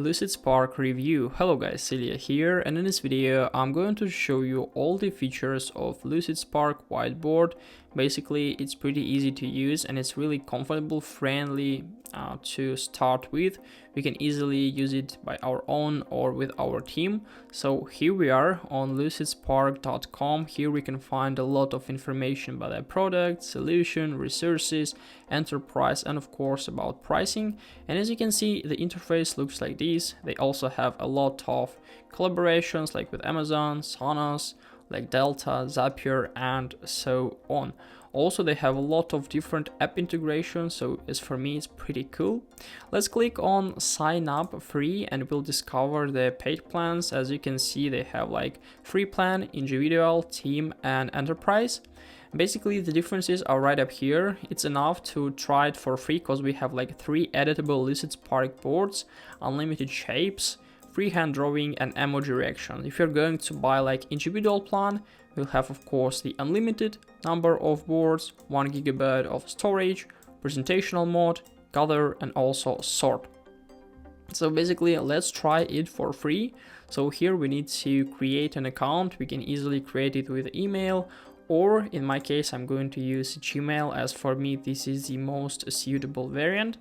Lucidspark review. Hello guys, Celia here, and in this video I'm going to show you all the features of Lucidspark whiteboard. Basically, it's pretty easy to use and it's really comfortable, friendly to start with. We can easily use it by our own or with our team. So here we are on lucidspark.com. Here we can find a lot of information about the product, solution, resources, enterprise, and of course about pricing. And as you can see, the interface looks like this. They also have a lot of collaborations like with Amazon, Sonos, like Delta, Zapier, and so on. Also, they have a lot of different app integrations, so as for me, it's pretty cool. Let's click on sign up free and we'll discover the paid plans. As you can see, they have like free plan, individual, team, and enterprise. Basically, the differences are right up here. It's enough to try it for free because we have like 3 editable Lucidspark boards, unlimited shapes, freehand drawing, and emoji reaction. If you're going to buy like individual plan, we'll have of course the unlimited number of boards, 1 GB of storage, presentational mode, gather, and also sort. So basically, let's try it for free. So here we need to create an account. We can easily create it with email, or in my case, I'm going to use Gmail, as for me this is the most suitable variant.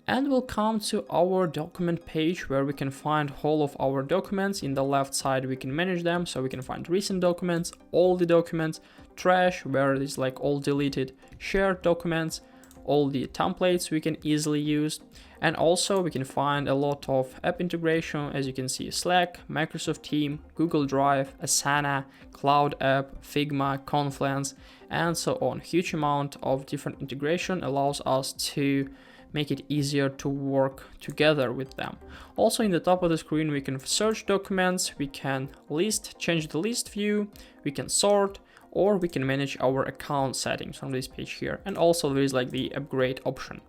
And we'll come to our document page where we can find all of our documents. In the left side we can manage them, so we can find recent documents, all the documents, trash where it is like all deleted, shared documents, all the templates we can easily use, and also we can find a lot of app integration. As you can see, Slack, Microsoft Teams, Google Drive, Asana, Cloud App, Figma, Confluence, and so on. Huge amount of different integration allows us to make it easier to work together with them. Also, in the top of the screen we can search documents, we can change the list view, we can sort, or we can manage our account settings from this page here. And also there is like the upgrade option.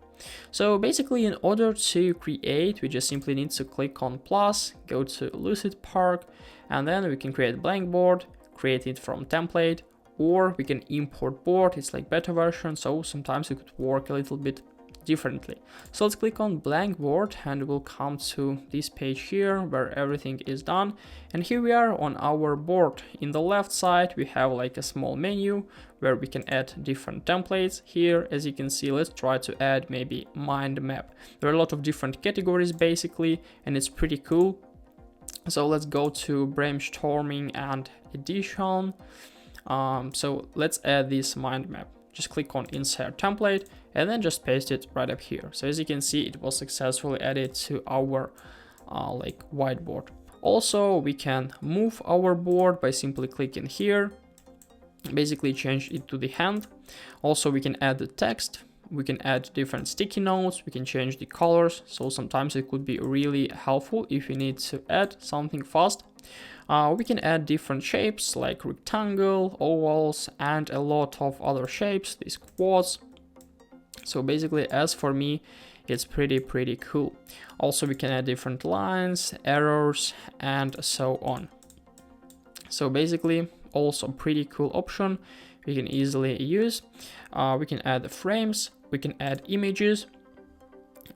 So basically, in order to create, we just simply need to click on plus, go to Lucidspark, and then we can create a blank board, create it from template, or we can import board. It's like beta version, so sometimes it could work a little bit differently. So let's click on blank board and we'll come to this page here where everything is done. And here we are on our board. In the left side we have like a small menu where we can add different templates. Here, as you can see, let's try to add maybe mind map. There are a lot of different categories basically, and it's pretty cool. So let's go to brainstorming and edition. So let's add this mind map. Just click on insert template and then just paste it right up here. So as you can see, it was successfully added to our like whiteboard. Also, we can move our board by simply clicking here, basically change it to the hand. Also, we can add the text, we can add different sticky notes, we can change the colors. So sometimes it could be really helpful if you need to add something fast. We can add different shapes like rectangle, ovals, and a lot of other shapes, these quads. So basically, as for me, it's pretty cool. Also, we can add different lines, errors, and so on. So basically, also pretty cool option we can easily use. We can add the frames, we can add images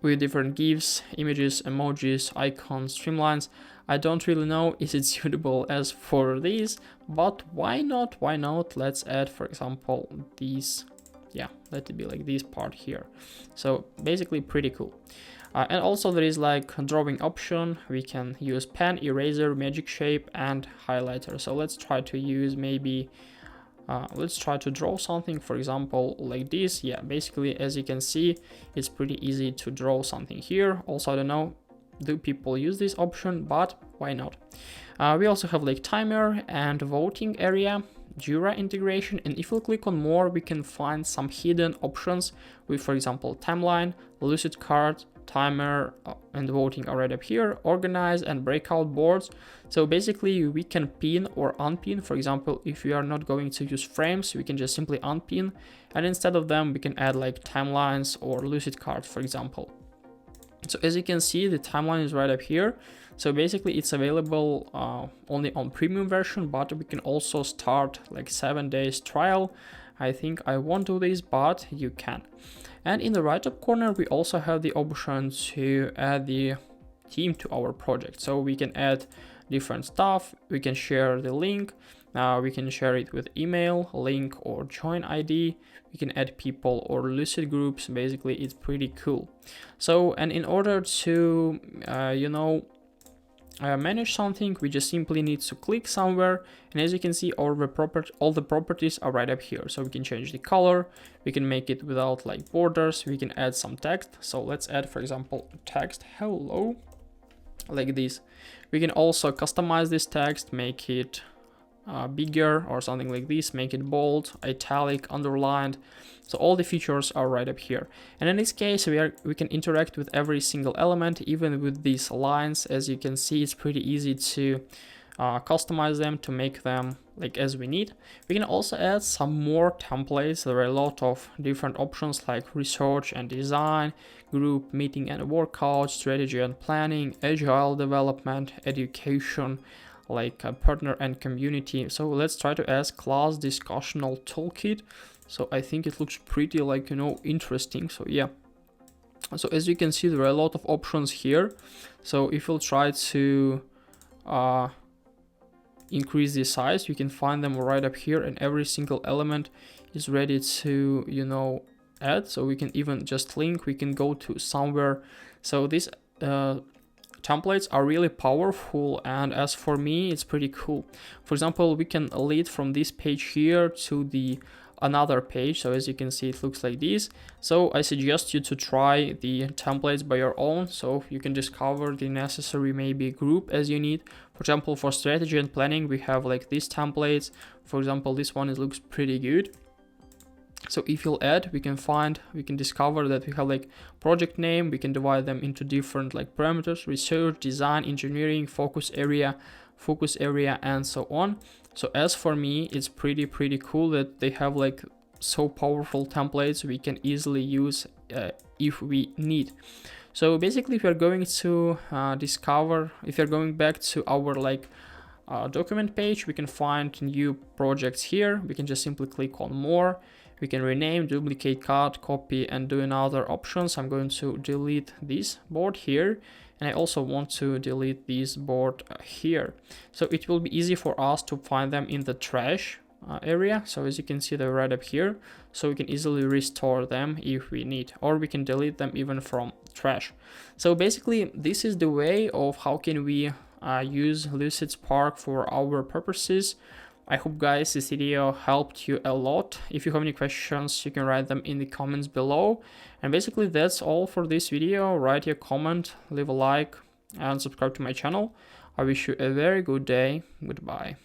with different GIFs, images, emojis, icons, streamlines. I don't really know is it suitable as for these, but why not? Why not? Let's add, for example, these. Yeah, let it be like this part here. So basically pretty cool. And also there is like a drawing option. We can use pen, eraser, magic shape, and highlighter. So let's try to use maybe let's try to draw something, for example, like this. Yeah, basically, as you can see, it's pretty easy to draw something here. Also, I don't know, do people use this option, but why not? We also have like timer and voting area, Jira integration, and if we click on more, we can find some hidden options with, for example, timeline, lucid card, timer, and voting are right up here, organize and breakout boards. So basically we can pin or unpin. For example, if we are not going to use frames, we can just simply unpin, and instead of them we can add like timelines or lucid cards, for example. So as you can see, the timeline is right up here. So basically it's available only on premium version, but we can also start like 7 days trial. I think I won't do this, but you can. And in the right top corner, we also have the option to add the team to our project. So we can add different stuff, we can share the link, we can share it with email, link, or join ID. We can add people or Lucid groups. Basically, it's pretty cool. So, and in order to, manage something, we just simply need to click somewhere, and as you can see, all the properties are right up here. So we can change the color, we can make it without like borders, we can add some text. So let's add, for example, text hello, like this. We can also customize this text, make it bigger or something like this, make it bold, italic, underlined. So all the features are right up here. And in this case, we can interact with every single element, even with these lines. As you can see, it's pretty easy to customize them, to make them like as we need. We can also add some more templates. There are a lot of different options like research and design, group, meeting and workout, strategy and planning, agile development, education, like a partner and community. So let's try to ask class discussional toolkit. So I think it looks pretty like, interesting. So yeah. So as you can see, there are a lot of options here. So if we'll try to increase the size, you can find them right up here, and every single element is ready to, add. So we can even just link, we can go to somewhere. So these templates are really powerful, and as for me, it's pretty cool. For example, we can lead from this page here to the another page. So as you can see, it looks like this. So I suggest you to try the templates by your own, so you can discover the necessary maybe group as you need. For example, for strategy and planning, we have like these templates. For example, this one, it looks pretty good. So if you'll add, we can discover that we have like project name, we can divide them into different like parameters: research, design, engineering, focus area, and so on. So as for me, it's pretty cool that they have like so powerful templates we can easily use if we need. So basically, if you're going to if you're going back to our like document page, we can find new projects here. We can just simply click on more. We can rename, duplicate, cut, copy, and do another options. I'm going to delete this board here, and I also want to delete this board here. So it will be easy for us to find them in the trash area. So as you can see, they're right up here. So we can easily restore them if we need, or we can delete them even from trash. So basically, this is the way of how can we use Lucidspark for our purposes. I hope, guys, this video helped you a lot. If you have any questions, you can write them in the comments below. And basically, that's all for this video. Write your comment, leave a like, and subscribe to my channel. I wish you a very good day. Goodbye.